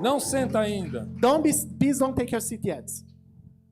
Não senta ainda. Please don't take your seat yet.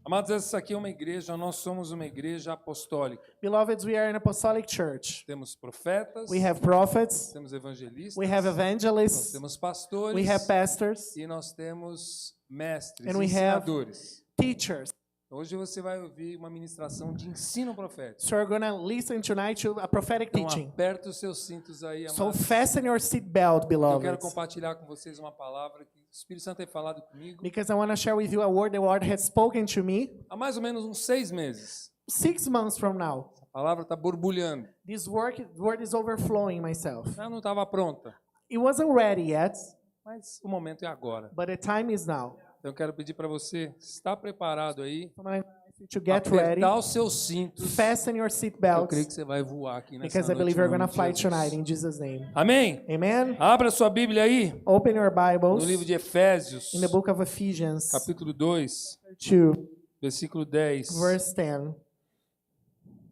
Amados, essa aqui é uma igreja, nós somos uma igreja apostólica. Beloveds, we are an apostolic church. Temos profetas, We have prophets, temos evangelistas, we have nós evangelists, temos pastores we have pastors, e nós temos mestres, and we have ensinadores. teachers. Hoje você vai ouvir uma ministração de ensino profético. So we're going to listen tonight to a prophetic Então teaching. aperta os seus cintos aí, So amados. fasten your seatbelt, Eu quero beloveds, compartilhar com vocês uma palavra que o Espírito Santo tem falado comigo because I want to share with you a word the Lord has spoken to me há mais ou menos uns 6 meses. 6 months from now. A palavra está borbulhando. This word is overflowing myself. Ela não estava pronta, It wasn't ready yet, mas o momento é agora. but the time is now. Então eu quero pedir para você, está preparado aí, So I'm going to ask you to get ready, apertar os seus cintos. fasten your Eu seatbelts, creio que você vai voar aqui nessa because I noite. believe em we're nome going to de fly Jesus. tonight in Jesus' name. Amém? Amen. Abra sua Bíblia aí, Open your no Bibles livro de Efésios, in the book of Ephesians, capítulo 2, 2, versículo 10. verse 10.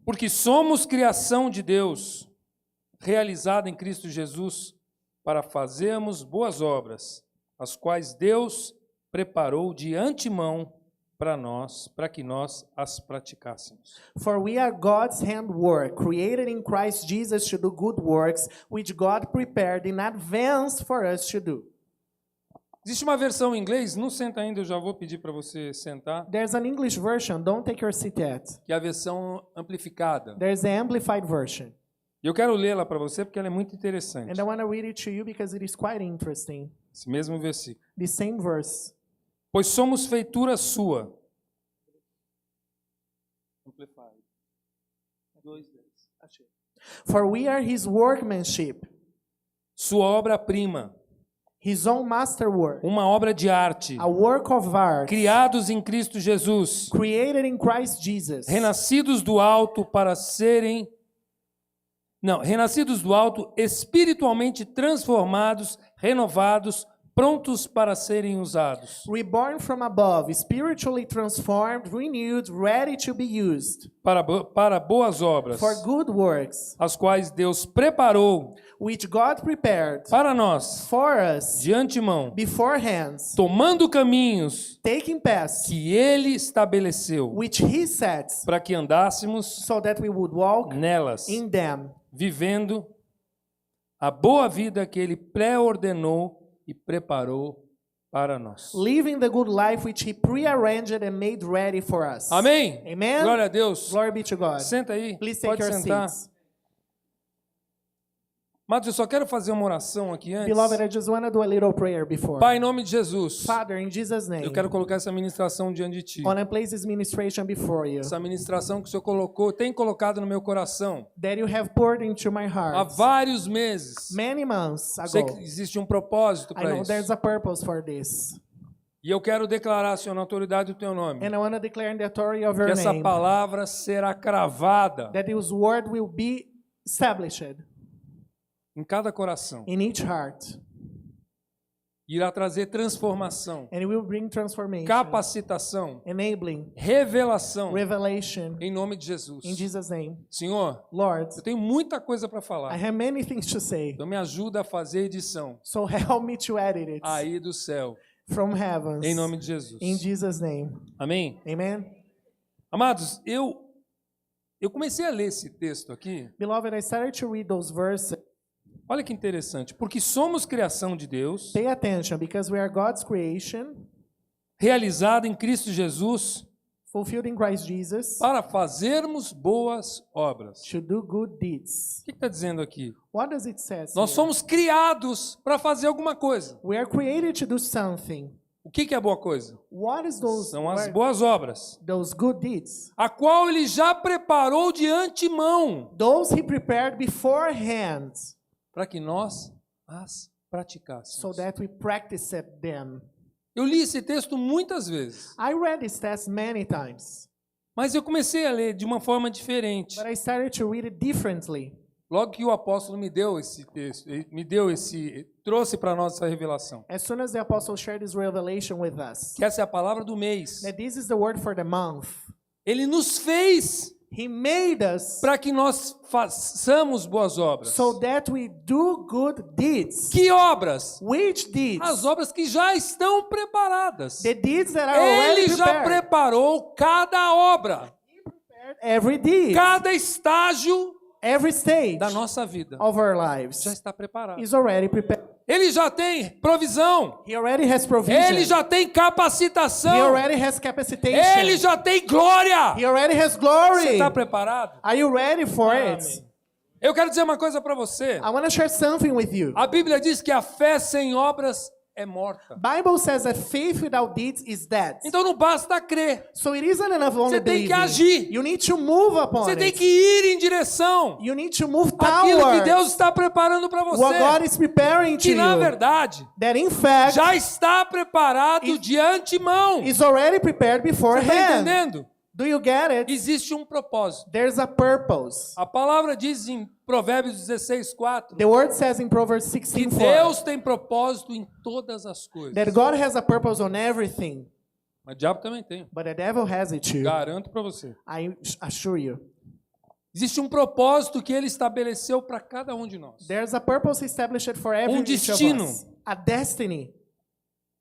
Porque somos criação de Deus, realizada em Cristo Jesus, para fazermos boas obras, as quais Deus preparou de antemão para que nós as praticássemos. For we are God's handwork, created in Christ Jesus to do good works, which God prepared in advance for us to do. Existe uma versão em inglês, não senta ainda, eu já vou pedir para você sentar, There's an English version, don't take your seat yet. que é a versão amplificada. There's the amplified version. E eu quero lê-la para você porque ela é muito interessante. And I want to read it to you because it is quite interesting. Esse mesmo versículo. The same verse. Pois somos feitura sua. Amplified. 2:10. For we are his workmanship, Sua obra-prima, his own masterwork, uma obra de arte, a work of art, criados em Cristo Jesus, created in Christ Jesus, renascidos do alto para serem renascidos do alto, espiritualmente transformados, renovados, prontos para serem usados. reborn from above, spiritually transformed, renewed, ready to be used Para boas obras, for good works, as quais Deus preparou which God prepared para nós, for us de antemão, beforehand, tomando caminhos taking paths que Ele estabeleceu, which he sets, para que andássemos so that we would walk nelas, in them, vivendo a boa vida que Ele pré-ordenou e preparou para nós. living the good life which he prearranged and made ready for us. Amém? Amen. Glória a Deus. Glory be to God. Senta aí. Please take Pode your sentar. seats. Mas eu só quero fazer uma oração aqui antes. Beloved, I just want to do a little prayer before. Pai, em nome de Jesus, Father, in Jesus' name, eu quero colocar essa ministração diante de Ti. I want to place this ministration before you, Essa ministração que o Senhor tem colocado no meu coração that you have poured into my há heart vários meses. many months Eu sei ago. que existe um propósito I para know isso. there's a purpose for this. E eu quero declarar, Senhor, na autoridade do Teu nome, And I want to declare in the authority of que your essa name palavra será cravada that this word will be established em cada coração. in each heart. Irá trazer transformação, And it will bring transformation, capacitação, enabling, revelação, revelation, em nome de Jesus. in Jesus' name. Senhor, Lord, eu tenho muita coisa para I falar. have many things to say, Então me ajuda a fazer edição so help me to edit it aí do céu, from heavens, em nome de Jesus. in Jesus' name. Amém? Amen. Amados, eu comecei a ler esse texto aqui. Beloved, I started to read those verses. Olha que interessante. Porque somos criação de Deus, Pay attention, because we are God's creation, realizada em Cristo Jesus, fulfilled in Christ Jesus, para fazermos boas obras. to do good deeds. O que está dizendo aqui? What does it say? Nós somos criados para fazer alguma coisa. We are created to do something. O que é boa coisa? What is those? São as boas obras, Those good deeds. a qual Ele já preparou de antemão, Those he prepared beforehand, para que nós as so praticássemos. that we practiced them. Eu li esse texto muitas vezes, I read this text many times, mas eu comecei a ler de uma forma diferente. but I started to read it differently. Logo que o apóstolo me deu esse texto, trouxe para nós essa revelação. As soon as the apostle shared this revelation with us, Que essa é a palavra do mês. that this is the word for the month. Ele nos fez He made us para que nós façamos boas obras. so that we do good deeds. Que obras? Which deeds? As obras que já estão preparadas. The deeds that are already Ele já prepared. preparou cada obra, Every deed, cada estágio every stage da nossa vida of our lives já está preparado. is already prepared. Ele já tem provisão, He already has provision. ele já tem He capacitação, already has capacitation. ele já tem glória. He already has Você glory. está preparado? Are you ready for it? Amém. Eu quero dizer uma coisa para você. I want to share something with you. A Bíblia diz que a fé sem obras é morta. Bible says that faith without deeds is dead. Então não basta crer. So it isn't enough only Você tem que believing. agir. You need to move upon Você tem it. que ir em direção You need to move àquilo que Deus towards está preparando para what God você. is preparing to Que na you. verdade That in fact já está preparado de antemão. is already prepared Você está beforehand. entendendo? Do you get it? Existe um propósito. There's a purpose. A palavra diz em Provérbios 16:4 The word says in Proverbs que 16:4 Deus tem propósito em todas as coisas. that God has a purpose on everything, Mas o diabo também tem. but the devil has it too. Garanto para você. I assure you. Existe um propósito que ele estabeleceu para cada um de nós. There's a purpose established for every each of destino. us. A destiny.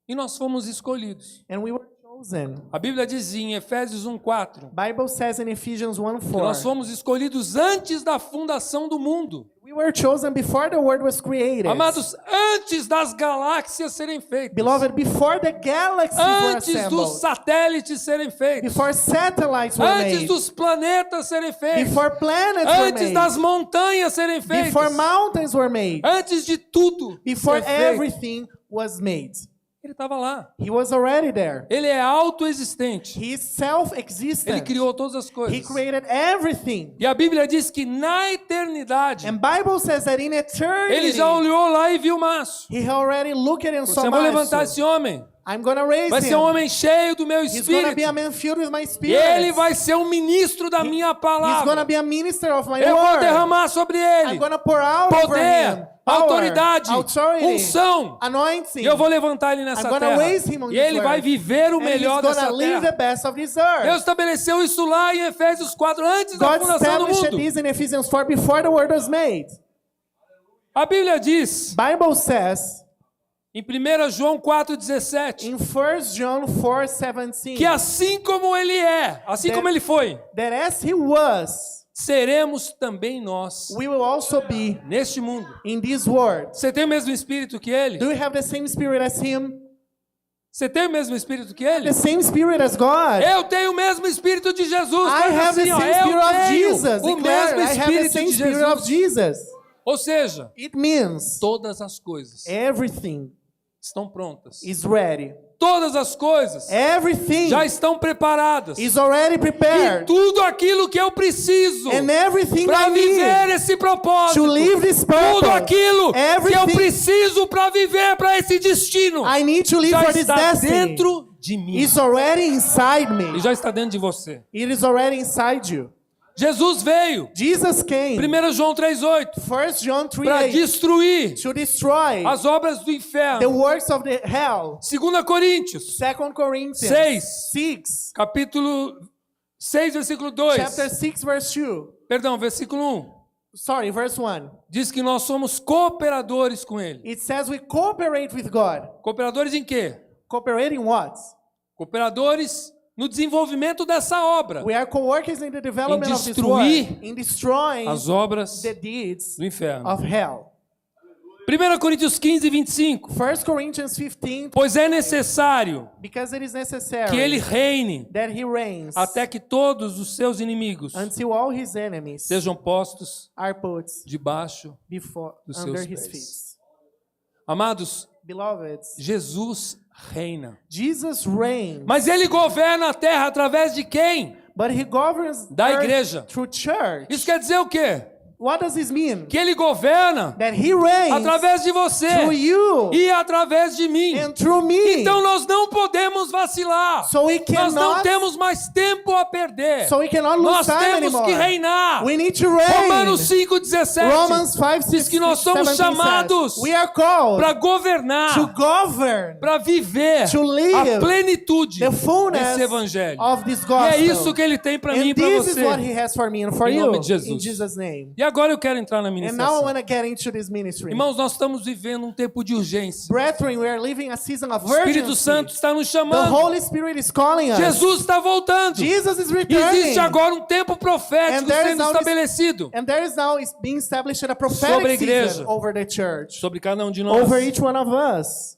E nós fomos escolhidos. And we were chosen. A Bíblia diz em Efésios 1:4 Bible says in Ephesians que nós 1:4 fomos escolhidos antes da fundação do mundo. we were chosen before the world was created. Amados, antes das galáxias serem feitas. Beloved, before the galaxies were Antes dos assembled, satélites serem feitos. before satellites were Antes made, dos planetas serem feitos. before planets were Antes made, das montanhas serem feitas. before mountains were made, Antes de tudo before ser feito. everything was made. Ele estava lá. He was already there. Ele é autoexistente. He is self-existent. Ele criou todas as He coisas. created everything. E a Bíblia diz que na eternidade, And Bible says that in eternity, ele já olhou lá e viu Márcio. he already looked and saw Você vai levantar Márcio. esse homem. I'm going to raise Vai ser um him. homem cheio do meu He's going to espírito. be a man filled with my E spirit. ele vai ser um ministro da minha He's going to palavra. be a minister of my Eu vou word. derramar sobre I'm ele going to pour out over him poder, autoridade, authority, unção. anointing. E eu vou levantar ele nessa I'm gonna terra. raise him on E this ele vai earth. viver o And melhor he's going dessa to live the terra. best of this earth. Deus estabeleceu isso lá em Efésios 4, antes da God fundação do established mundo. this in Ephesians 4 before the world was made. A Bíblia diz, Bible says em 1 João 4,17, in 1 John 4:17 que assim como ele é, assim como ele foi, that as he was, seremos também nós we will also be neste mundo. in this world. Você tem o mesmo espírito que ele? Do you have the same spirit as him? Você tem o mesmo espírito que ele? The same spirit as God? Eu tenho o mesmo espírito de Jesus. I Faz have the assim, ó, same spirit eu of tenho Jesus. o Declare, mesmo I have the espírito same de spirit of Jesus. Jesus. Ou seja, It means todas as coisas everything estão prontas. is ready. Todas as coisas Everything já estão preparadas. is already E prepared. tudo aquilo que eu preciso And everything para I viver need esse propósito, to live this tudo purpose, aquilo que eu everything preciso para viver para esse destino, I need to live já for this está destiny dentro de mim. is already inside E me. já está dentro de você. It is already inside you. Jesus veio, Jesus came, 1 João 3,8, 1 John para 3:8, destruir to destroy as obras do the inferno. works of the hell. 2 Coríntios 2 Corinthians 6, capítulo 6, versículo 2. chapter 6, verse 2. Perdão, versículo 1. Sorry, verse 1. Diz que nós somos cooperadores com Ele. It says we cooperate with God. Cooperadores em quê? Cooperating what? Cooperadores no desenvolvimento dessa obra. We are co-workers in the development of this destruir work, in destroying As obras the deeds do inferno. of hell. 1 Coríntios 15, 25. 1 Corinthians 15, Pois é necessário because it is necessary que Ele reine that he reigns até que todos os seus inimigos until all his enemies sejam postos are put debaixo before dos under seus his pés. feet. Amados, Beloved, Jesus reina. Jesus reigns, Mas Ele governa a terra através de quem? but he governs Da earth igreja. through church. Isso quer dizer o quê? What does this mean? Que Ele governa That He reigns através de você through you e através de mim. and through me. Então nós não podemos vacilar. So we Nós não cannot, temos mais tempo a perder. so we cannot lose Nós time temos anymore. que reinar. We need to reign. Romanos 5:17 Romans 5, diz que nós somos 17 chamados says, we are called para governar, to govern, para viver to live a plenitude the fullness desse evangelho. of this E gospel. é isso que Ele tem para mim e And para this is what você. He has for me and for Em you. nome de Jesus. In Jesus' name. E agora eu quero entrar na And now I ministração. want to get into this ministry. Irmãos, nós estamos vivendo um tempo de urgência. Brethren, we are living a season of O Espírito urgency. Santo está nos The chamando. Holy Spirit is calling us. Jesus está voltando. Jesus is E returning. existe agora um tempo profético And there is sendo now this- estabelecido And there is now is being established a Sobre a prophetic igreja. season over the church, sobre cada um de nós. over each one of us.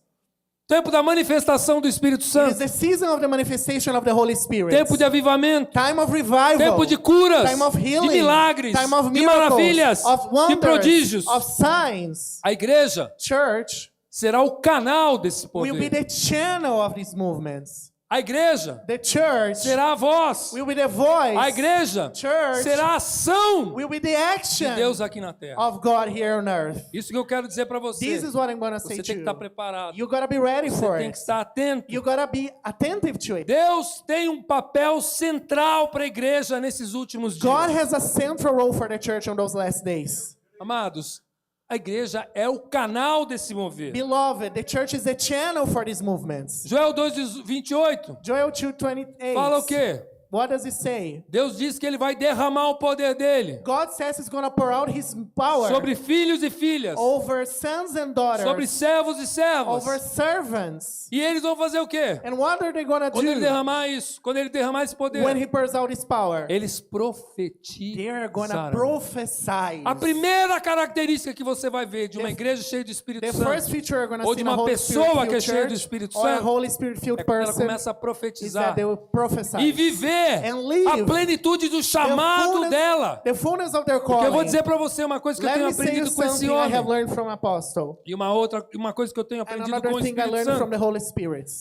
Tempo da manifestação do Espírito It is Santo. the season of the manifestation of the Holy Spirit. Tempo de avivamento. Time of revival. Tempo de curas. Time of De healing. milagres. Time of De miracles. maravilhas. Of De wonders. prodígios. Of signs. A igreja Church será o canal desse will be poder. the channel of these movements. A igreja The church será a voz. will be the voice. A igreja Church será a ação will be the de action Deus aqui na terra. of God here on earth. Isso que eu quero dizer para você. This is what I'm going to Você say tem to que estar you. preparado. You got to be ready Você for tem it. que estar atento. You got to be attentive to it. Deus tem um papel central para a igreja nesses últimos God dias. has a central role for the church on those last days. Amados, a igreja é o canal desse mover. Beloved, the church is the channel for these movements. Joel 2:28 Joel 2:28. fala o quê? What does it say? Deus diz que Ele vai derramar o poder dele God says He's going to pour out His power sobre filhos e filhas, over sons and daughters, sobre servos e servas. over servants. E eles vão fazer o quê? And what are they going to Quando Ele do derramar isso, quando Ele derramar esse poder, when He pours out His power? eles They are going to profetizarão. prophesy. A primeira característica que você vai ver de uma igreja cheia do Espírito The first Santo feature you're going to ou see de in a uma Holy pessoa que é Spirit-filled cheia do church Espírito or a Santo Holy Spirit-filled é quando ela person começa a is profetizar that they will prophesy e viver and live a plenitude do chamado dela. the fullness of their Porque eu vou calling. dizer para você uma coisa que eu Let tenho me say you aprendido com esse something I have homem learned from Apostle. e uma coisa que eu tenho And aprendido com another o thing I Espírito learned from the Santo. Holy Spirit.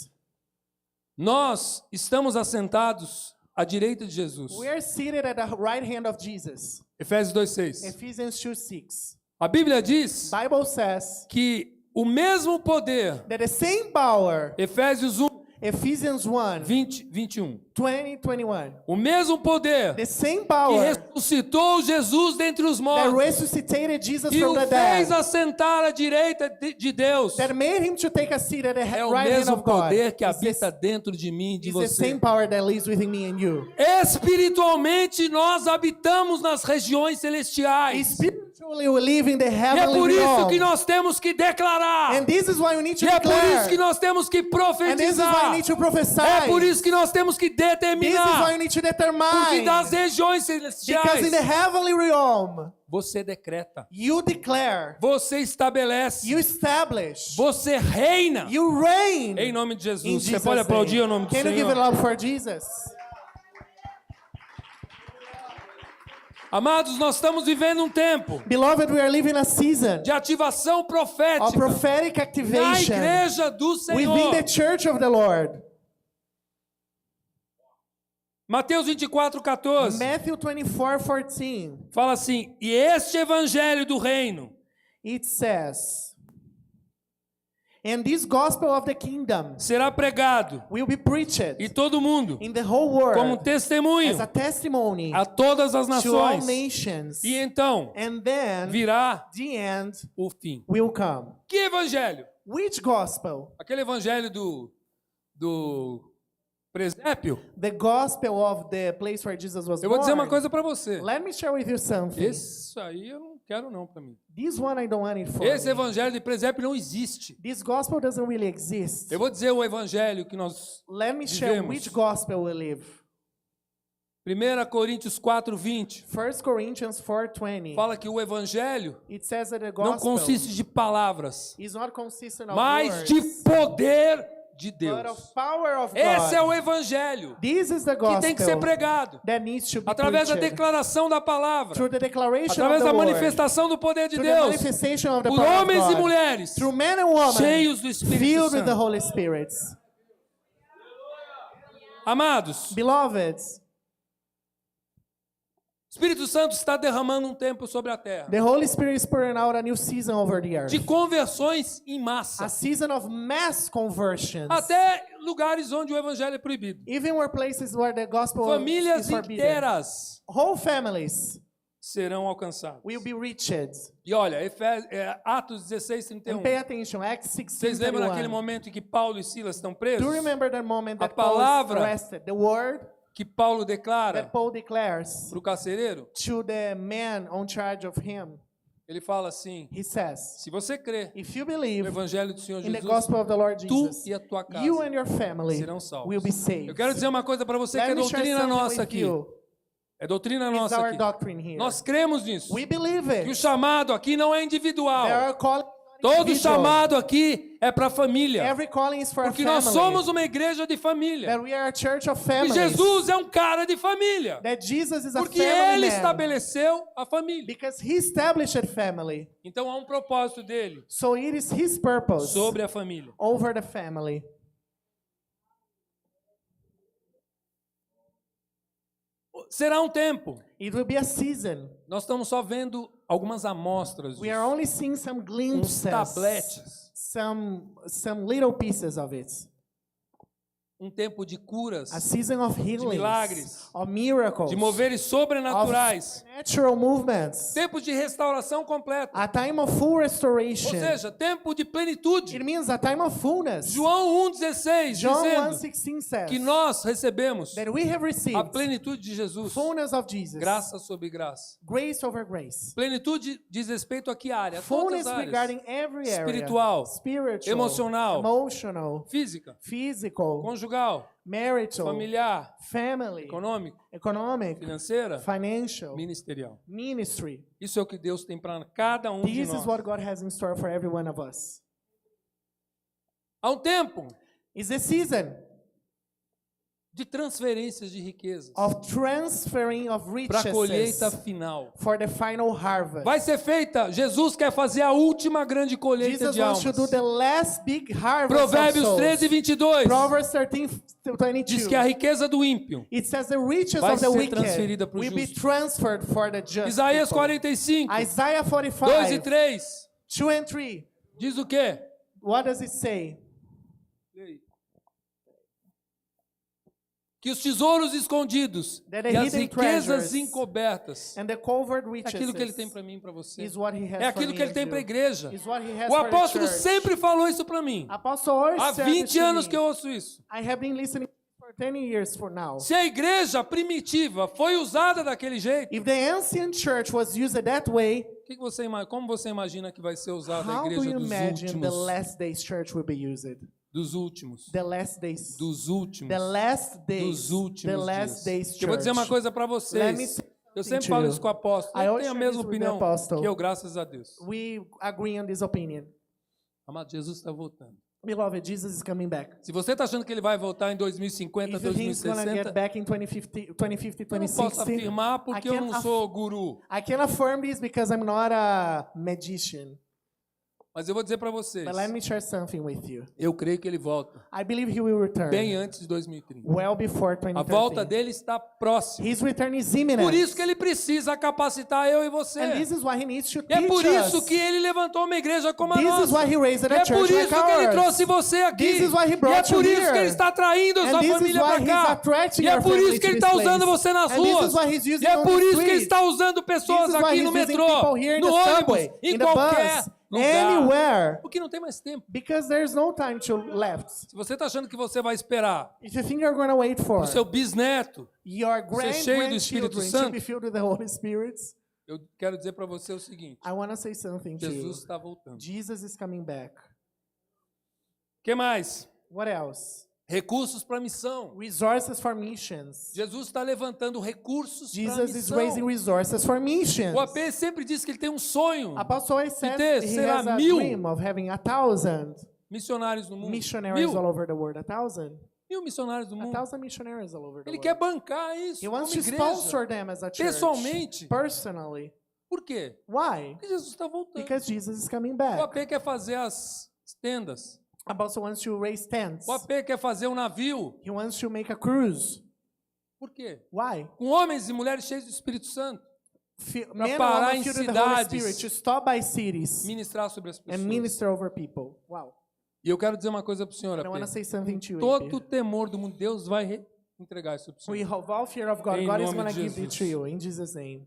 Nós estamos assentados à direita de Jesus. We are seated at the right hand of Jesus. Efésios 2:6. Ephesians 2:6. A Bíblia diz Bible says que o mesmo poder, that the same power, Efésios 1, Ephesians 1, 21, 20-21, o mesmo poder the same que power ressuscitou Jesus dentre os that mortos resuscitated Jesus e from o the fez dead, assentar à direita de Deus, that made him to take a seat at the é o right hand mesmo of God. poder que It's habita the- dentro de mim e de It's the você. same power that lives within me and you. Espiritualmente, nós habitamos nas regiões celestiais. Spiritually, we live in the E é heavenly por isso que realm. nós temos que declarar. And this is why we need to E é por isso declare. que nós temos que And this is why profetizar. we need to prophesy. É por isso que nós temos que This is why determinar. we need to Porque determine. das regiões Because in celestiais, the heavenly realm, você decreta, you declare, você estabelece, you establish, você reina. you reign. Em nome de In Jesus. Você Jesus' pode aplaudir o name. nome do Can you give it Senhor. up for Jesus? Amados, nós estamos vivendo um tempo Beloved, we are living a season de ativação of profética prophetic na activation igreja do within Senhor. the church of the Lord. Mateus 24:14 Matthew 24:14. fala assim: e este evangelho do reino It says, and this gospel of the kingdom será pregado will be preached e todo mundo in the whole como world testemunho as a testimony a todas as to all nações. nations. E então And then virá the end o fim. will come. Que evangelho? Which gospel? Aquele evangelho do presépio. The gospel of the place where Jesus was Eu vou dizer uma born. coisa para você. Let me share with you something. Isso aí eu não quero não para mim. This one I don't want it for Esse me. evangelho de presépio não existe. This gospel doesn't really exist. Eu vou dizer o evangelho que nós Let me share vivemos. which gospel we live. 1 Coríntios 4:20 1 Corinthians 4:20. fala que o evangelho It says that the não gospel consiste de palavras, is not consistent of mas words, de poder de but Deus. of power of Esse é God. o evangelho This is the que tem que ser gospel pregado that needs to be através da preached declaração da palavra, through the declaration através of da the word, manifestação do poder de through the Deus, manifestation of the por power of homens e God, mulheres through men and women cheios do Espírito filled with the Santo. Holy Spirit. Amados, Beloved, Espírito Santo está derramando um tempo sobre a terra The Holy Spirit is pouring out a new season over the earth. de conversões em A massa, season of mass conversions. até lugares onde o evangelho é proibido. Even where places where the gospel Famílias is forbidden. inteiras Whole families serão alcançadas. will be reached. E olha, Atos 16, And 31. pay attention, Acts Vocês lembram 16:31. naquele momento em que Paulo e Silas estão Do presos? you remember that moment A that Paul was palavra arrested? The word Que Paulo that declara Paul declares para o carcereiro? to the man on charge of him. Ele fala assim: He says, se você crê if you no believe evangelho do Senhor in the Jesus, gospel of the Lord tu Jesus, e a tua casa you and your family serão salvos. will be saved. Eu quero dizer uma coisa para você que Let é me share doutrina something nossa with aqui. you. É doutrina It's nossa our aqui. doctrine here. Nós cremos nisso. We believe Que o it. chamado aqui não é individual. There are callings Todo individual. chamado aqui é para a família. Every calling is for a Porque nós family. somos uma igreja de família. That we are a church of E families. Jesus é um cara de família. That Jesus is a Porque family ele man. estabeleceu a família. Because he established family. Então há um propósito dele So it is his purpose sobre a família. over the family. Será um tempo. It will be a season. Nós estamos só vendo algumas amostras We are disso. only seeing some Uns glimpses, tabletes. some little pieces of it. Um tempo de curas, A season of healings, milagres, of miracles, de moveres sobrenaturais. natural movements. Tempo de restauração completa. A time of full Ou restoration. seja, tempo de plenitude. It means a time of fullness. João 1,16 John dizendo 1:16 says que nós recebemos that we have a received plenitude de Jesus. fullness of Jesus, Graça sobre graça. grace over grace. Plenitude diz respeito a que área? Todas Fullness as áreas. regarding every area. Espiritual, Spiritual, emocional, emotional, Física, physical, conjugal, marital, familiar, family, econômico, economic, financeira, financial, ministerial. ministry. Isso é o que Deus tem para cada um de This is nós. what God has in store for every one of us. Há um tempo It's the season de transferências de riquezas of transferring of para a colheita riches final. for the final harvest. Vai ser feita. Jesus quer fazer a última grande colheita Jesus de wants to do almas. the last big harvest Provérbios of souls. 13, 22 Proverbs 13:22. diz que a riqueza do ímpio. It says the riches vai of the ser transferida wicked pro will be justo. transferred for the just. Isaías people. 45, Isaiah 2 e 45, 3 2 and 3. diz o quê? What does it say? Que os tesouros escondidos That the e as hidden riquezas treasures encobertas And the covered é riches aquilo que ele tem para mim e para você. is what he has É for aquilo me que ele and tem you. para a igreja. Is what he has O for the apóstolo church. sempre falou isso para mim. Apostle always Há said this 20 to anos me. que eu ouço isso. I have been listening for 10 years for now. Se a igreja primitiva foi usada daquele jeito, If the ancient church was used that way, como você imagina que vai ser usada a how do igreja you dos imagine the últimos? last days church will be used? Dos últimos. The last days. Dos últimos. The last days. Dos últimos The last days dias. Eu vou dizer uma church. coisa para Let me vocês. say Eu something sempre to falo you. isso com o apóstolo. I Ele always tem a share mesma this with the opinião apostle. que eu, graças a Deus. We agree on this opinion. Amado, Jesus está voltando. Beloved, Jesus is coming back. Se você está achando que ele vai voltar em 2050, If you think he's gonna 2060, get back in 2050, eu não posso 2060, afirmar porque I eu can't não sou guru. I can affirm this because I'm not a magician. Mas eu vou dizer para vocês, But let me share something with you. eu creio que ele volta I believe he will return bem antes de 2030. well before A 2030. volta dele está próxima. His return is imminent. Por isso que ele precisa capacitar eu e você. And this is why he needs to E é teach por isso us. que ele levantou uma igreja como a This is nossa. why he raised E a é church por like isso que ele ours. trouxe você aqui. This is why he E é brought you por isso que here. ele está atraindo a And sua this is família why para he's cá. attracting E é your por family isso que to ele this está usando place. você nas And this ruas. is why he's using E é on por the isso que ele street. está usando pessoas This is why aqui he's no using metrô, people here in no the ônibus, subway, em in the qualquer bus, lugar. anywhere. Porque não tem mais tempo. Because there's no time to left. Se você está achando que você vai esperar If you think you're going to wait for o seu bisneto, your cheio do Espírito grandchildren Santo, to be filled with the Holy Spirit, eu quero dizer para você o seguinte: I want to say something to you. Jesus está voltando. Jesus is coming back. O que mais? What else? Recursos para missão. Resources for missions. Jesus está levantando recursos para Jesus is missão. raising resources for missions. O AP sempre diz que ele tem um sonho. Apostle always says ter, he será has a 1000 dream of having 1,000 Missionários no mundo. missionaries all 1000 over the world. 1,000? missionários no mundo. 1,000 missionaries all over the Ele world. quer bancar isso He como wants to igreja. sponsor them as a church. Pessoalmente. Personally. Por quê? Why? Porque Jesus está voltando. Because Jesus is coming O back. AP quer fazer as tendas. Apostle wants to raise tents. O AP quer fazer um navio. He wants to make a cruise. Por quê? Why? Com homens e mulheres cheios do Espírito Santo. Men and parar women em filled with the Holy cidades. Spirit to stop by cities Ministrar sobre as and pessoas. minister over people. Wow. E eu quero dizer uma coisa para o senhor, And I want to AP. say something to you. Todo o AP. temor do mundo, Deus vai entregar isso para o We senhor. have all fear of God. Em God is nome going to de give it Jesus. to you in Jesus' name.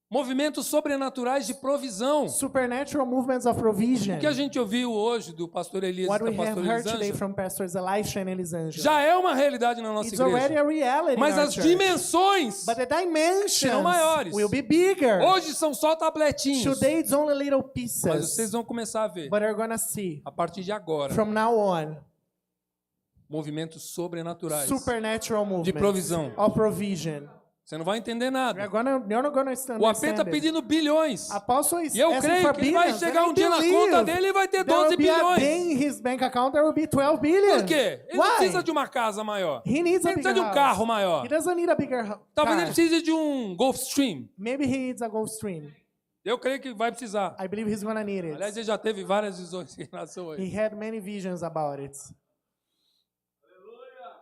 Movimentos sobrenaturais de provisão. Supernatural movements of provision. O que a gente ouviu hoje do pastor Elias What e we da have pastora heard today Elisângela from Pastors Elisha and Elisângela. já é uma realidade na nossa It's already igreja. a reality Mas in our as church. dimensões But the dimensions serão maiores. will be bigger. Hoje são só tabletinhos. Today it's only little Mas pieces. vocês vão começar a ver, But you're going to see a partir de agora, from now on movimentos sobrenaturais supernatural movements provisão. of provision. Você não vai entender nada. You're not going to understand O AP está it. pedindo bilhões. Apostle is E eu asking creio for que ele vai billions, chegar and I um dia na believe conta dele e vai ter there 12 will be a bilhões. day in his bank account there will be 12 billion. Por quê? Ele não Why? precisa de uma casa maior. He needs a Ele precisa bigger de um house. carro maior. He doesn't need a bigger Talvez ele car. precise de um Gulfstream. Maybe he needs a Gulfstream. Eu creio que vai precisar. I believe he's going to need Aliás, it. ele já teve várias visões em relação a He isso. had many visions about it.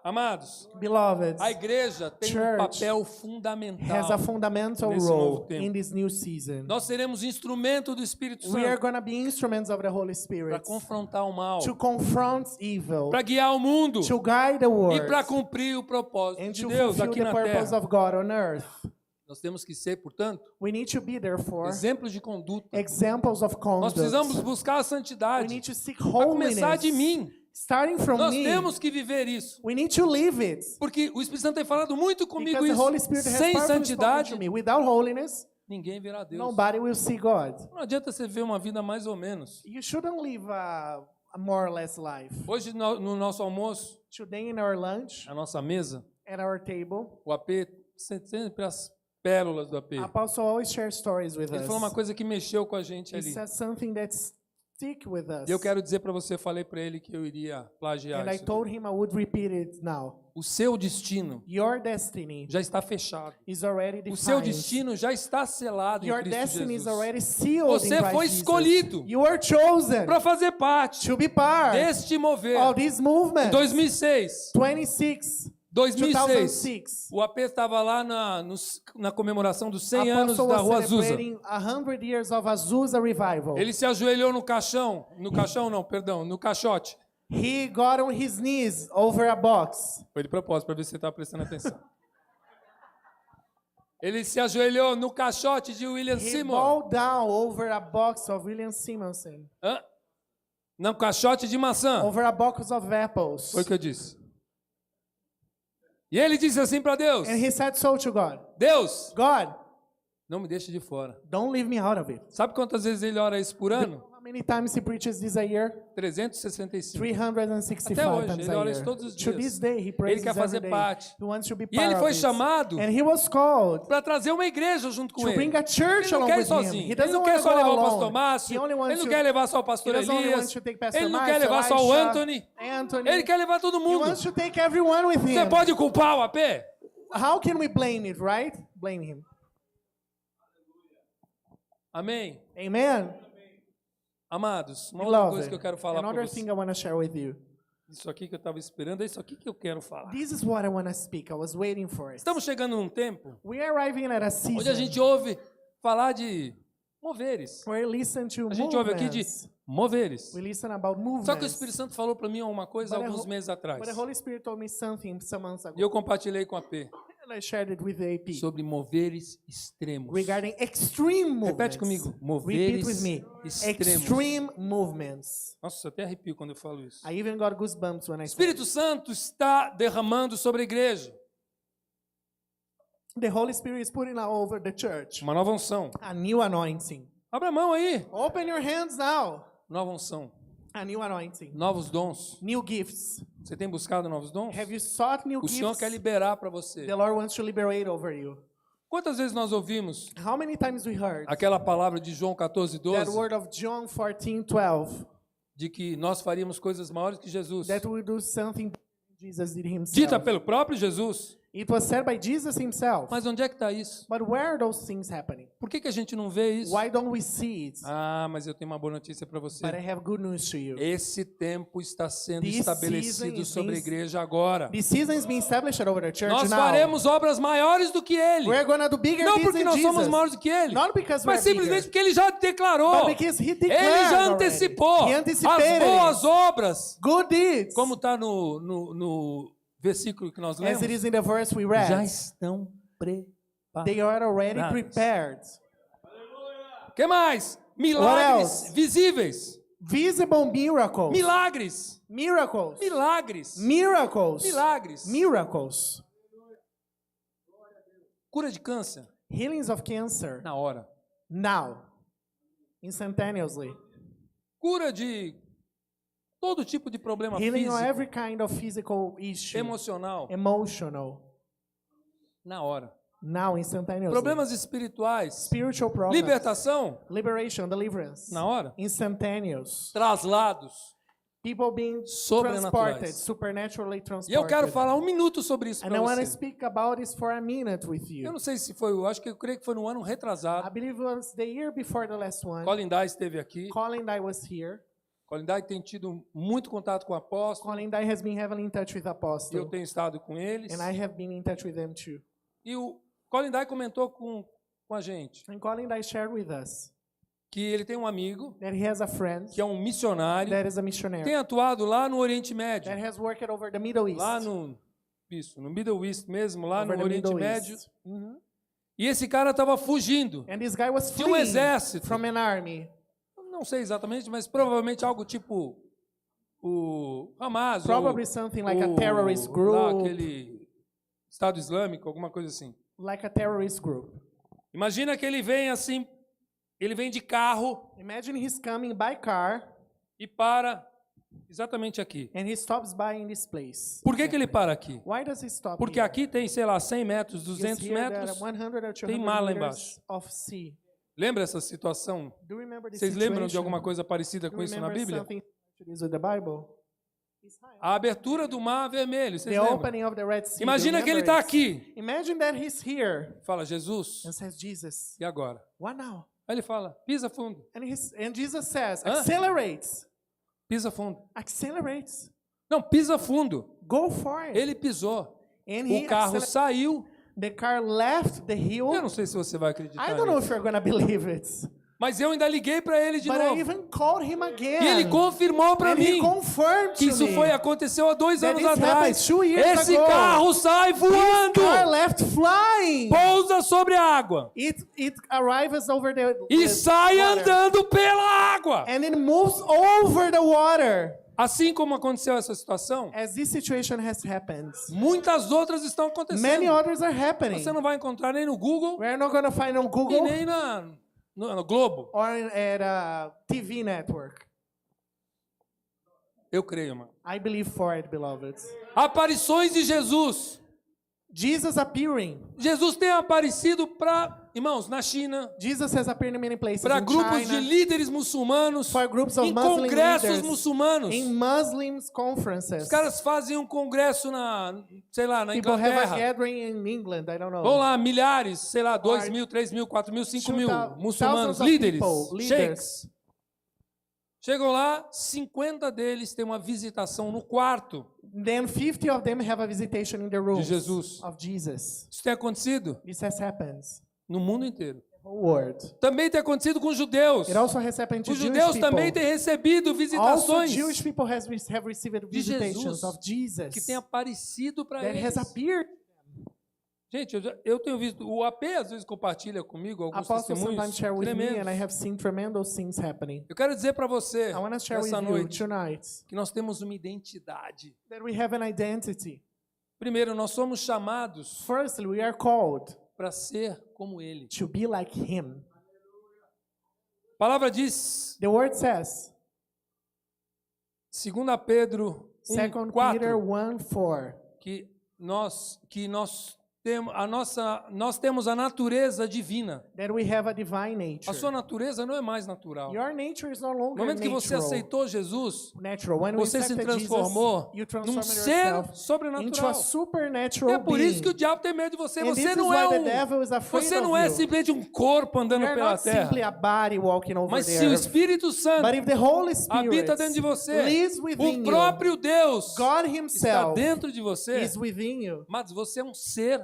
Amados, Beloved, a igreja tem um Church papel has a fundamental. fundamental nesse novo role tempo. in this new season. Nós seremos instrumento do Espírito We are Santo going to be instruments of the Holy para Spirit confrontar o mal, to confront evil, para guiar o mundo to guide the e world, para cumprir o propósito and de to Deus fulfill aqui the na purpose terra. of God on earth. Nós temos que ser, portanto, We need to be, therefore, exemplos de conduta. examples of Nós conduct. precisamos buscar a We santidade. need to seek A começar de holiness. mim. Starting from Nós me, temos que viver isso. we need to live it. Porque o Espírito Santo tem falado muito comigo Because the Holy isso. Spirit has Sem powerfully spoken santidade, to me. Without holiness, ninguém verá Deus. nobody will see God. Não adianta você ver uma vida mais ou menos. You shouldn't live a more or less life. Hoje, no nosso almoço, Today in our lunch, na nossa mesa, at our table, o AP, sempre as pérolas do AP. Apostle always shares stories with Ele us. falou uma coisa que mexeu com a gente He ali. says something that stick with us. E eu quero dizer para você, falei para ele que eu iria plagiar And I isso. told him I would repeat it now. O seu destino Your destiny já está fechado. is already O seu defined. destino já está selado em Your Cristo destiny is Jesus. already sealed Você in Christ foi Jesus. escolhido You were chosen para fazer parte to be part deste mover. of this movement. Em 2006, 2006, o AP estava lá na comemoração dos 100 anos Apostle da was Rua Azusa. celebrating 100 years of Azusa revival. Ele se ajoelhou no caixote. He got on his knees over a box. Foi de propósito, para ver se você estava prestando atenção. Ele se ajoelhou no caixote de William He Seymour. bowed down over a box of William Simonson, Hã? No caixote de maçã. over a box of apples. Foi o que eu disse. E ele disse assim para Deus: And he said so to God. Deus, God, não me deixe de fora. don't leave me out of it. Sabe quantas vezes ele ora isso por ano? How many times he preaches this a year? 365. 365 Até hoje, times ele a ora year. isso todos os To dias. this day, he Ele prays quer every fazer day. parte. He wants to be E part ele of foi it. chamado And he was called para trazer uma igreja junto com to ele. bring a church Ele não along quer ir with him. sozinho. He Ele doesn't não want quer to só go levar o alone. pastor Márcio. He only Ele wants não to- quer levar só o He pastor doesn't only want Elias. to take Pastor Ele não Márcio, quer levar só o Elisha, Anthony. Anthony. Ele quer levar todo He mundo. wants to take everyone with Você him. pode culpar o AP? How can we blame it, right? Blame him. Amém? Amen. Amados, uma outra coisa Beloved, que eu quero falar para another você. thing I want to share with you. Isso aqui que eu estava esperando, é isso aqui que eu quero falar. This is what I want to speak. I was waiting for it. Estamos chegando num tempo We are arriving at a season onde a gente ouve falar de moveres. where we listen to A gente ouve aqui de movements. moveres. We listen about movements. Só que o Espírito Santo falou para mim uma coisa But alguns meses atrás. But the Holy Spirit told me something some months ago. E eu compartilhei com a AP And I shared it with the AP. sobre moveres extremos. Regarding extreme movements. Repete comigo. Repeat Moveres with me. extremos. Extreme movements. Nossa, eu até arrepio quando eu falo isso. I even got goosebumps when O I said Espírito Santo está derramando sobre a igreja the Holy Spirit is putting out over the church uma nova unção. a new anointing. Abra a mão aí. Open your hands now. Nova unção. A new anointing. Novos dons. New gifts. Você tem buscado novos dons? Have you sought new O Senhor gifts? quer liberar para você. The Lord wants to liberate over you. Quantas vezes nós ouvimos How many times we heard aquela palavra de João 14, that 12, word of John 14:12 de que nós faríamos coisas maiores que Jesus? that we do something Jesus did himself. Dita pelo próprio Jesus. It was said by Jesus himself. Mas onde é que está isso? But where are those things happening? Por que a gente não vê isso? Why don't we see it? Ah, mas eu tenho uma boa notícia para você. But I have good news to you. Esse tempo está sendo This estabelecido season is sobre a being- igreja agora. This season is being established over the church Nós now. faremos obras maiores do que ele. We're gonna do bigger Não things porque in nós somos Jesus. maiores do que ele, Not because mas we're simplesmente bigger, porque ele já declarou. but because he Ele declared já already. antecipou He as anticipated boas obras. good deeds, Como está no versículo que nós lemos? as it is in the verse we Já read. estão preparados. They are already prepared. O que mais? Milagres else? visíveis. Visible miracles. Milagres. Miracles. Milagres. Miracles. Milagres. Miracles. Cura de câncer. Healings of cancer. Na hora. Now. Instantaneously. Cura de todo tipo de problema Healing on físico, every kind of physical issue. emocional. Emotional. Na hora. Now, instantaneously. Problemas espirituais. Spiritual problems. Libertação. Liberation, deliverance. Na hora. Instantaneous. Traslados. People being Sobrenaturais. transported, supernaturally transported. E eu quero falar 1 minuto sobre isso And para I want to você. speak about this for a minute with Eu you. não sei se foi, eu creio que foi no ano I retrasado. believe it was the year before the last one. Colin Dye esteve aqui. Colin Dye was here. Colin Dye tem tido muito contato com o apóstolo. Colin Dye has been heavily in touch with Eu Apostle. tenho estado com eles. And I have been in touch with them too. E o Colin Dye comentou com a gente And Colin Dye shared with us que ele tem um amigo that he has a friend que é um missionário, that is a missionary tem atuado lá no Oriente Médio, that has worked over the Middle East. lá no Middle East mesmo, lá over no the Oriente Middle Médio. East. Mhm. E esse cara estava fugindo And this guy was de um fleeing exército. from an army. Não sei exatamente, mas provavelmente algo tipo o Hamas, Probably something like a ou terrorist lá group. aquele Estado Islâmico, alguma coisa assim. Like a terrorist group. Imagina que ele vem assim, ele vem de carro Imagine he's coming by car e para exatamente aqui. and he stops by in this place. Por que ele para aqui? Why does he stop Porque here? aqui tem, sei lá, 100 metros, Because 200 here there are metros. 100 or 200 tem mar lá meters of sea. Lembra essa situação? Do you remember this Vocês lembram de situation? alguma coisa parecida Do com you isso na remember Bíblia? something that is with the Bible? A abertura do mar vermelho, vocês The lembram? opening of the Red Sea. Do you Imagina que ele remember está it? aqui. Imagine that he's here Fala, Jesus, and says, Jesus, e agora? what now? Aí ele fala, pisa fundo, And Jesus says, Hã? accelerate. pisa fundo. Accelerate. Não, pisa fundo. Go for it. Ele pisou. And O carro saiu. the car left the hill. Eu não sei se você vai acreditar I don't know nisso. if you're going to believe it. Mas eu ainda liguei para ele de But I novo. even called him again. E ele confirmou para and he mim confirmed que to isso me aconteceu há 2 that anos this atrás. happened 2 years Esse ago. carro sai voando. car left flying. Pousa sobre a água. It arrives over the E sai water. andando pela água. And it moves over the water. Assim como aconteceu essa situação, As this situation has happened, muitas outras estão many acontecendo. others are happening. Você não vai encontrar nem no Google We're not going to find on e Google nem no Globo. or at a TV network. Eu creio, mano. I believe for it, beloved. Aparições de Jesus. Jesus appearing. Jesus tem aparecido para, irmãos, na China, Jesus has appeared in many places. para In grupos de China, líderes muçulmanos, for groups of em Muslim congressos leaders, muçulmanos. in Muslims conferences. Os caras fazem um congresso sei lá, na People have a Inglaterra. gathering in England, I don't know. Vão lá, milhares, sei lá, 2 mil, 3 mil, 4 mil, 5 mil muçulmanos, thousands of líderes, people, leaders. sheiks. Chegam lá, 50 deles têm uma visitação no quarto. Then 50 of them have a visitation in the rooms Jesus. of Jesus. Isso tem acontecido This has happened. no mundo inteiro. The whole world. Também tem acontecido com os judeus. It also has happened to Os Jewish judeus people. também têm recebido Also, visitações Jewish people have received de visitations Jesus of Jesus que têm aparecido para that eles. has appeared. Gente, eu tenho visto, o AP às vezes compartilha comigo alguns Apostles sometimes testemunhos share with me, tremendos. and I have seen tremendous things happening. Eu quero dizer para você, I want to share with nessa you noite, tonight que nós temos uma identidade. that we have an identity. Primeiro, nós somos chamados Firstly, we are called para ser como Ele. to be like Him. A palavra diz, The word says, 2 Pedro 2 Peter 1:4, 1:4, que nós nós temos a natureza divina. that we have a divine nature. A sua natureza não é mais natural. Your nature is no No longer momento que você natural. aceitou Jesus, Natural. When we você se accepted transformou Jesus, you num transformed ser yourself into a sobrenatural. E supernatural é por isso que o being. diabo tem medo de você. And this Você is não why é the devil is afraid você of não é you. simplesmente um corpo andando You are pela not terra. simply a body walking over Mas the se o earth. Espírito Santo But if the Holy Spirit habita dentro de você, lives within o próprio Deus God está himself dentro de você, is within you. mas você é um ser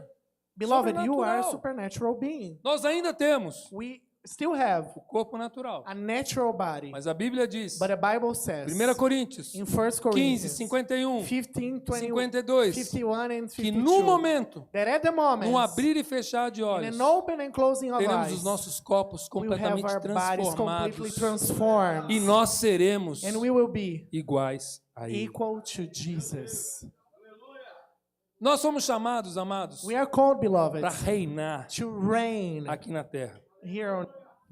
Beloved, you are a sobrenatural. supernatural being. Nós ainda temos We still have o corpo natural, a natural body. mas a Bíblia diz, But the Bible says 1 Coríntios in 1 15, Corinthians 51, 15, 20, 52, 51 and que 52, no momento, that at the moment, num abrir e fechar de in olhos, an open and closing of teremos eyes, os nossos corpos we will have completamente our bodies completely transformados transformed, e nós seremos and we will be iguais a Ele. equal to Jesus. Nós somos chamados, amados, We are called, beloved, para reinar to reign aqui na terra. here on,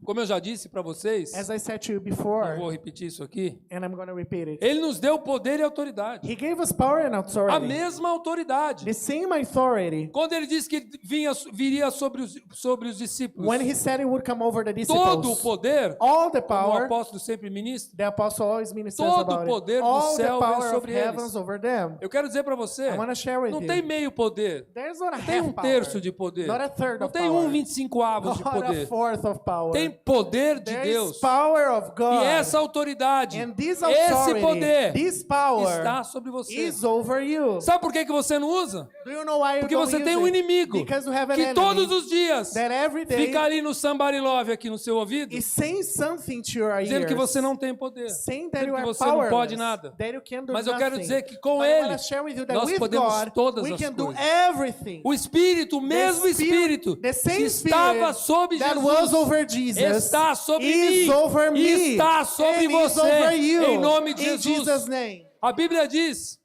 Como eu já disse para vocês, as I said to you eu before, vou repetir isso aqui, and I'm going to repeat it. Ele nos deu poder e autoridade. He gave us power and A authority. mesma autoridade. The same authority. Quando ele disse que viria sobre os discípulos, When he said he would come over the todo o disciples, poder, all the como o power, apóstolo sempre ministra, the apostle always ministers todo o about poder it. do All the céu vem power of sobre heavens eles. over them. Eu quero dizer para você, I want to share with não you. tem meio poder, There's not a não tem half um power, terço de poder, not a third não of tem power, 25 avos de not a poder, fourth of power. tem poder de There Deus. is power of God. E essa autoridade, And this esse authority, poder this power está sobre você. is over you. Sabe por que você não usa? Do you know why you Porque don't você use tem um it? inimigo Because you have an que enemy todos os dias that every day fica ali no somebody love aqui no seu ouvido, is saying something to your dizendo ears, que você não tem poder, saying that dizendo you que are você não powerless, pode nada. that you can do Mas eu nothing. quero dizer que com But I Ele, wanna share with you that nós with podemos God, todas we as can do coisas. everything. O Espírito, o mesmo Espírito the que same estava Spirit sobre that Jesus, was over Jesus está sobre is mim, over me, e está sobre and is você, over you, em nome de in Jesus. Jesus' name. A Bíblia diz,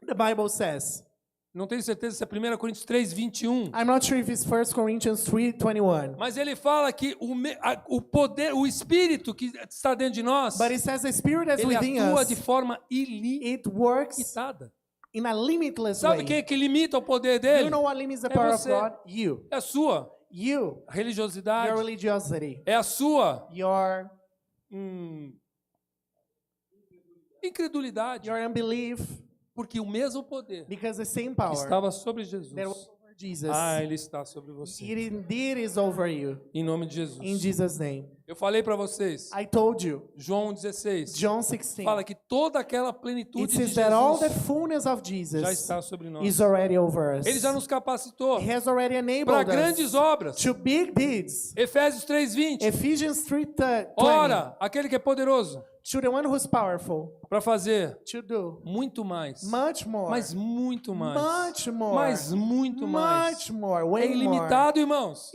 The Bible says, não tenho certeza se é 1 Coríntios 3, 21, I'm not sure if it's 1 Corinthians 3:21, mas ele fala que o poder, o Espírito que está dentro de nós, but it says the Spirit that's ele within atua us, de forma it works ilimitada. in a limitless Sabe way. quem é que limita o poder Do you dele? know what limits the É power of você. God? You. É a sua You. religiosidade, Your religiosity. é a sua Your incredulidade, unbelief. porque o mesmo poder Because the same que power estava sobre Jesus, that was over Jesus, ele está sobre você, it indeed is over you. em nome de In Jesus. Jesus' name. Eu falei para vocês, I told you. João 16, John 16. fala que toda aquela It plenitude de says that all the Jesus fullness of já Jesus está sobre nós. is already over us. Ele já nos capacitou He has already para enabled grandes us obras. to big deeds. Efésios 3:20. Ephesians 3:20. Ora, aquele que é poderoso To the one who's powerful para fazer to do muito mais, much more. mas muito mais, Much more. mas muito mais. Much more. É Way more. ilimitado, irmãos.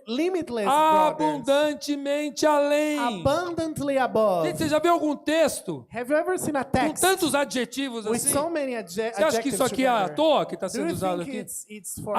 Limitless, brothers. Abundantemente além. Abundantly above. Gente, você já viu algum texto Have you ever seen a com text tantos adjetivos with assim? so many Você acha que isso aqui é à toa que está Do you sendo usado think aqui? it's for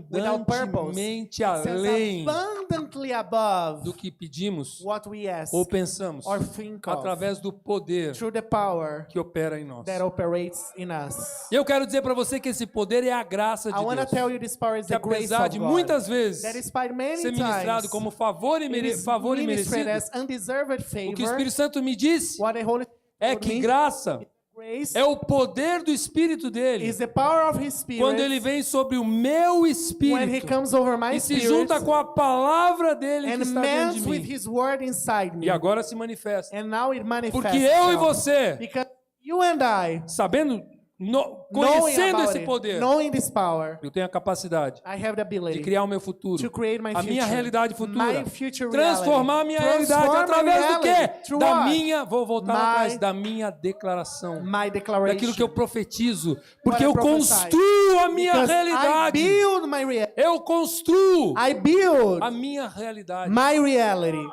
without purpose? Abundantemente It says além abundantly above do que pedimos what we ask ou pensamos, or think of através do poder through the power que opera em nós. that operates in us. E eu quero dizer para você que esse poder é a graça de I want to Deus. tell you this power is Que the grace apesar of de God. muitas vezes That despite many ser ministrado times como favor it is e ministrated merecido, as undeserved o que o favor, Espírito Santo me disse what the Holy é Spirit que me, graça grace é o poder do Espírito dele is the power of His Spirit quando ele vem sobre o meu when He espírito comes over my e se spirit junta com a palavra dele que and está dentro mans de with mim. His word inside me. E agora se manifesta. And now it manifests. Porque eu e now. você, Because you and I, sabendo, knowing conhecendo about esse it, poder, knowing this power, eu tenho a capacidade I have the ability de criar o meu futuro, to create my a future, minha realidade futura, my future transformar a minha reality. realidade Transform my através do reality. quê? Through Da what? minha, vou voltar lá My- atrás, da minha declaração, My declaration. daquilo que eu profetizo, porque I eu prophesy. construo a minha Because I realidade, build my reality. eu construo I build a minha realidade. my reality.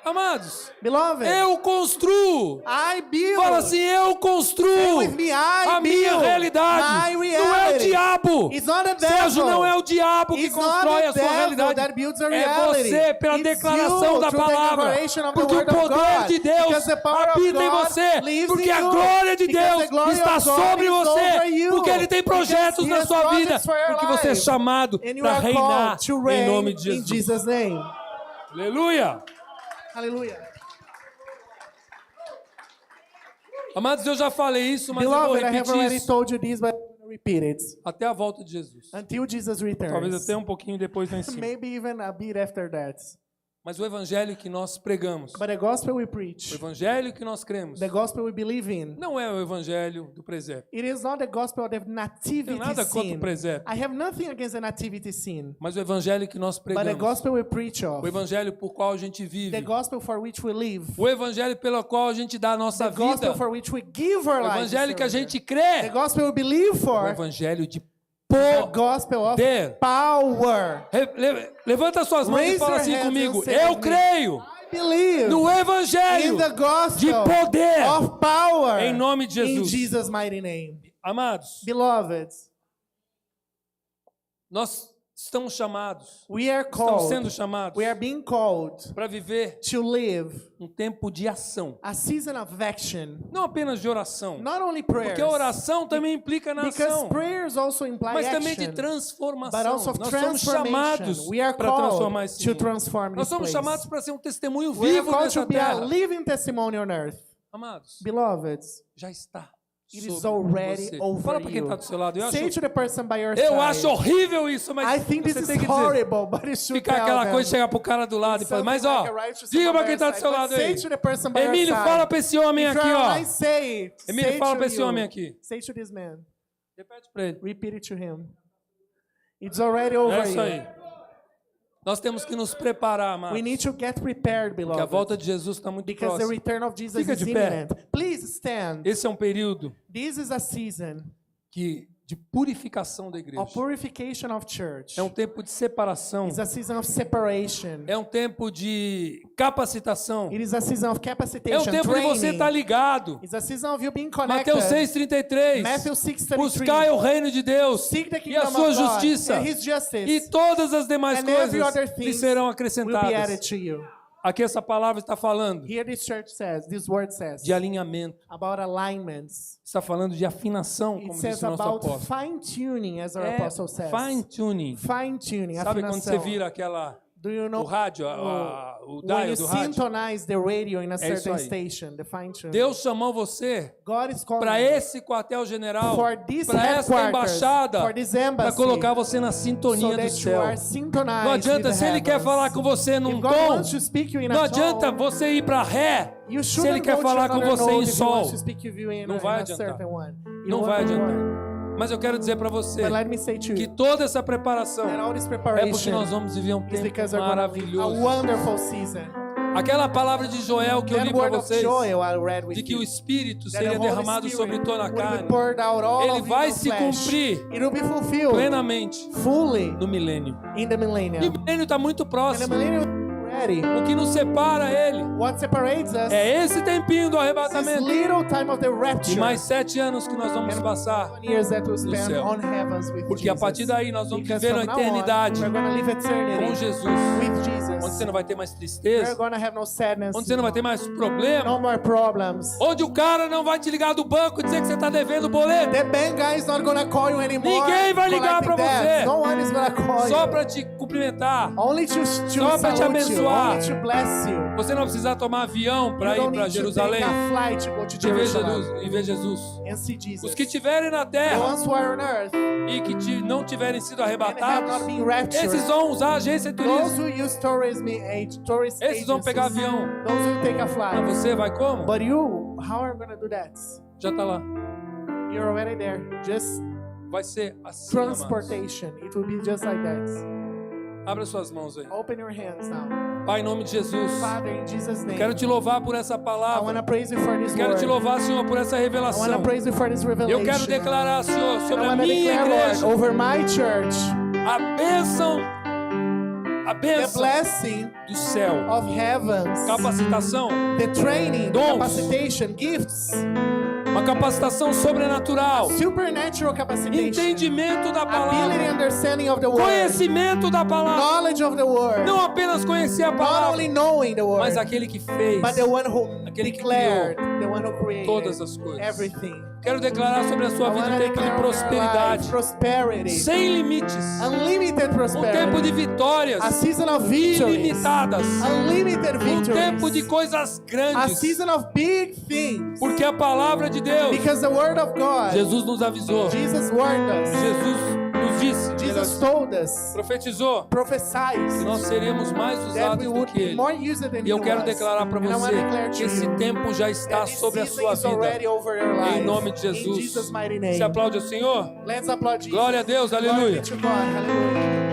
Amados, Beloved, eu construo. I build. Fala assim, eu Say construo with me, I a minha build realidade. my Não é o reality. diabo diabo. It's not the Sérgio, devil. não é o diabo que It's not constrói the a sua devil realidade. that builds a É reality. você pela It's declaração you da through the palavra. declaration of the Porque o word of poder God. de Deus Because the power of habita em God você. lives Porque in a you. glória de Because Deus the glory está of God sobre is você. over you. Porque Ele tem projetos Because na He has sua vida. projects for your Porque você é life. chamado And you para are reinar called to em reign nome de in Jesus. Jesus' name. Aleluia. Hallelujah. Amados, eu já falei isso, mas eu vou Beloved, I have repetir already isso told you this, but I'm going to repeat it. até a volta de Jesus. Until Jesus Talvez returns. até um pouquinho depois lá em cima. Maybe even a bit after that. Mas o evangelho que nós pregamos, But the gospel we o preach, evangelho que nós cremos, the gospel we believe in, não é o evangelho do presépio. it is not the gospel of the Não nativity tenho nada contra o scene. presépio. I have nothing against the nativity scene. Mas o evangelho que nós But the pregamos, gospel we preach o of, evangelho por qual a gente the vive, gospel for which we live, o evangelho pelo qual a gente dá a nossa the gospel vida, for which we give our o lives, evangelho que a gente the crê, gospel we believe o for, evangelho de the poder. gospel of power. Levanta suas mãos e Raise fala your assim hands comigo: and say eu with me, creio Believe no in evangelho the de gospel poder, of power em nome de in Jesus. Jesus' mighty name. Amados, Beloved, nós estamos chamados, we are estamos sendo called, chamados we are being called para viver to live um tempo de ação, a season of action, não apenas de oração, not only prayers, porque a oração também implica na because ação, prayers also imply mas também de action, transformação. but also of Nós somos transformation. chamados We are para transformar called esse to mundo. transform Nós this somos place. chamados para ser um testemunho We are vivo called nessa to be a terra. living testimony on earth. Amados, Beloved, já está it is sobre already você. over Fala para quem you. está do seu lado. Eu Say acho, to the person by your eu side, acho horrível isso, mas I think você this tem is que dizer. horrible, but it should Ficar tell aquela them. coisa de chegar pro cara do lado e falar, mas ó, Something like a right to diga someone para by quem está your do side, seu but lado say aí. to the person by your Emílio, side. fala para esse homem If aqui, you're ó. online, say it. Emílio, Say fala to para esse you. homem aqui. Say to this man. Repete para ele. Repeat it to him. It's already over É isso you. aí. Nós temos que nos preparar, We amados. need to get prepared, Porque a beloved. volta de Jesus está muito Because the próxima. return of Jesus Fica is de pé. imminent. Please stand. Esse é um período This is a season de purificação da igreja. of purification of church. É um tempo de separação. It's a season of separation. É um tempo de capacitação. It is a season of É capacitation, um tempo de você training. estar ligado. It's a season of you being connected. Mateus 6,33. Matthew 6:33. Buscai o reino de Deus Seek the e kingdom a sua of God justiça, and His justice, e todas as demais and every coisas other lhe thing serão will be added acrescentadas. to you. Aqui essa palavra está falando Here this word says, de alinhamento. about alignments. Está falando de afinação, It como says disse o nosso about apóstolo. fine-tuning, as our É apostle says. fine tuning. Fine-tuning, Sabe quando você afinação. vira aquela Do you know o rádio, o when dial you do rádio? synchronize the radio in a isso certain aí. station, the fine-tuning? Deus chamou você God is calling para you esse quartel-general, for this para essa headquarters, embaixada, for this para embassy, colocar você na so sintonia do that you céu. are synchronized Não adianta, with se the Ele quer heavens. falar com você num If God tom, wants to speak you in não a adianta tone, você ir para ré, you se Ele shouldn't quer go to falar com another você em note if He wants sol. to speak with you in Não a, vai in a adiantar. certain one. It Não won't vai adiantar. work. Mas eu quero dizer para você But let me say to que you toda essa preparação that all this é porque preparation nós vamos viver um is tempo because we're going to live a maravilhoso. wonderful season. Aquela palavra de Joel que eu li That para word of vocês, Joel I read with de que o you. Espírito That seria the Holy derramado sobre Spirit toda a will be carne, poured out all ele of you vai in se flesh. cumprir It will be fulfilled plenamente fully no milênio. in the E o millennium. milênio está muito And the próximo. millennium is ready. O que nos separa ele What separates us é esse tempinho do is this arrebatamento. little time of the E rapture. mais 7 anos que nós vamos passar. 7 years that we'll spend céu. on heavens with Porque a Jesus. partir daí nós vamos Because viver from a now on, eternidade we're going to live com eternity Jesus. with Jesus. Onde você não vai ter mais We're tristeza, going to have no sadness, onde você não vai ter mais no problema, more problems. onde o cara não vai te ligar do banco e dizer que você está devendo o boleto, The bank guy is not going to call you anymore. Ninguém vai ligar collecting pra debts. você. No one is going to call só you. para te cumprimentar. Only to Só pra te salute you, abençoar. only to bless you. Você não precisa tomar avião para You ir don't para need to Jerusalém take a flight to go to e ver Jerusalem Jesus. E ver Jesus. and see Jesus. Os que estiverem na The terra ones who are on earth e que não tiverem sido and have arrebatados, not been raptured. esses vão usar a agência de Those turismo. who use tourist Esses vão pegar agencies. avião. Those who take a Mas flight. você vai como? But you, how are you going to do that? Já está lá. You're already there. Just Vai ser assim, amados. transportation. It will be just like that. Abra suas mãos aí. Open your hands now. Pai, em nome de Jesus, Father, in Jesus' name, quero te louvar por essa I want palavra. to praise you for this Quero te word. louvar, Senhor, por essa I want to revelação. praise you for this revelation. Eu quero declarar, Senhor, I sobre a want to minha declare, Lord, igreja over my church, a the bênção blessing do céu. of heavens, Capacitação, the training, the Dons. capacitation, gifts, uma capacitação sobrenatural, supernatural capacitation, entendimento da ability, palavra, understanding of the word, conhecimento da palavra, knowledge of the word, não apenas conhecer a not palavra, only knowing the word, mas aquele que fez but the one who aquele que declared, the one who created todas as coisas. everything. Quero declarar sobre a sua I vida wanna um tempo de declare over your prosperidade, life prosperity, sem limites, unlimited um tempo prosperity, de vitórias a season of victories, ilimitadas, unlimited um tempo de victories, coisas a grandes, season of big things, porque a palavra de Deus, because the word of God, Jesus nos avisou, Jesus warned us, Jesus nos disse, Jesus told us, profetizou, que prophesied nós seremos mais that usados we do would que be Ele. more used than E eu he quero was. declarar para And I wanna declare você to que esse you tempo já está that this sobre a season sua is already vida. over your life. Em nome de In Jesus. Jesus' mighty name. Se aplaude ao Senhor. Let's applaud Jesus. Glória a Deus, Glory aleluia. be to God. Hallelujah.